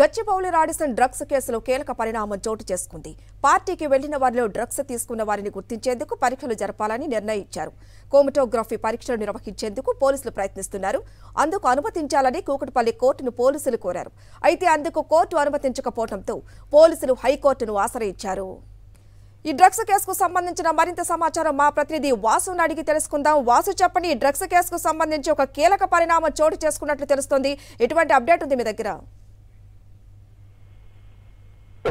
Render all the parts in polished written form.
Gachibowli Radisson drugs కేసులో కీలక పరిణామం చోటు చేసుకుంది. పార్టీకి వెళ్లిన వారిలో డ్రగ్స్ తీసుకున్న వారిని గుర్తించేందుకు పరీక్షలు జరపాలని నిర్ణయించారు. కోమటోగ్రఫీ పరీక్షలు నిర్వహించేందుకు పోలీసులు ప్రయత్నిస్తున్నారు. అందుకు అనుమతించాలని కూకట్పల్లి కోర్టును పోలీసులు కోరారు. అయితే అందుకు కోర్టు అనుమతించకపోవడంతో పోలీసులు హైకోర్టును ఆశ్రయించారు. ఈ డ్రగ్స్ కేసుకు సంబంధించిన మరింత సమాచారం మా ప్రతినిధి వాసును అడిగి తెలుసుకుందాం. వాసు, చెప్పండి, ఈ డ్రగ్స్ కేసుకు సంబంధించి ఒక కీలక పరిణామం చోటు చేసుకున్నట్లు తెలుస్తోంది. ఎటువంటి అప్డేట్ ఉంది మీ దగ్గర?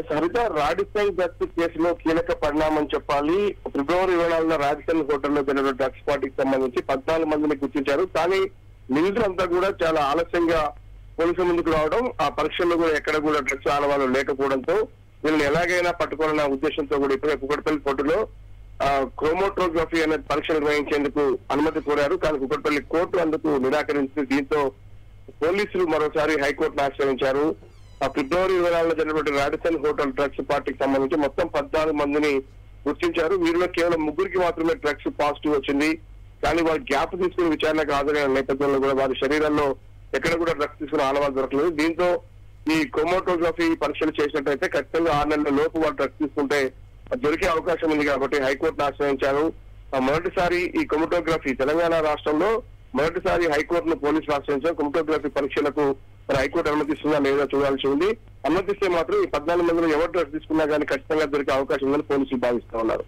సరిత, రాడిసన్ డ్రగ్స్ కేసులో కీలక పరిణామం చెప్పాలి. ఫిబ్రవరి 24న రాడిసన్ హోటల్లో జరిగిన డ్రగ్స్ పార్టీకి సంబంధించి 14 మందిని గుర్తించారు. కానీ నిందితులంతా కూడా చాలా ఆలస్యంగా పోలీసుల ముందుకు రావడం, ఆ పరీక్షల్లో కూడా ఎక్కడ కూడా డ్రగ్స్ ఆనవాళ్ళు లేకపోవడంతో వీళ్ళని ఎలాగైనా పట్టుకోవాలన్న ఉద్దేశంతో కూడా ఇప్పుడే కుకట్పల్లి కోర్టులో క్రోమోటోగ్రఫీ అనే పరీక్ష నిర్వహించేందుకు అనుమతి కోరారు. కానీ కుకట్పల్లి కోర్టు అందుకు నిరాకరించింది. దీంతో పోలీసులు మరోసారి హైకోర్టును ఆశ్రయించారు. ఫిబ్రవరి 24న జరిగినటువంటి రాడిసన్ హోటల్ డ్రగ్స్ పార్టీకి సంబంధించి మొత్తం 14 మందిని గుర్తించారు. వీరిలో కేవలం 3కి మాత్రమే డ్రగ్స్ పాజిటివ్ వచ్చింది. కానీ వారు గ్యాప్ తీసుకుని విచారణకు హాజరైన నేపథ్యంలో కూడా వారి శరీరంలో ఎక్కడ కూడా డ్రగ్స్ తీసుకునే ఆనవాళ్ళు దొరకలేదు. దీంతో ఈ క్రోమోటోగ్రఫీ పరీక్షలు చేసినట్టయితే ఖచ్చితంగా 6 నెలల లోపు వారు డ్రగ్స్ తీసుకుంటే దొరికే అవకాశం ఉంది కాబట్టి హైకోర్టును ఆశ్రయించారు. మొదటిసారి ఈ క్రోమోటోగ్రఫీ తెలంగాణ రాష్ట్రంలో మొదటిసారి హైకోర్టును పోలీసులు ఆశ్రయించారు. క్రోమోటోగ్రఫీ పరీక్షలకు హైకోర్టు అనుమతిస్తుందా లేదా చూడాల్సి ఉంది. అనుమతిస్తే మాత్రం ఈ 14 మందిలో ఎవరు డ్రగ్స్ తీసుకున్నా కానీ ఖచ్చితంగా దొరికే అవకాశం ఉందని పోలీసులు భావిస్తా ఉన్నారు.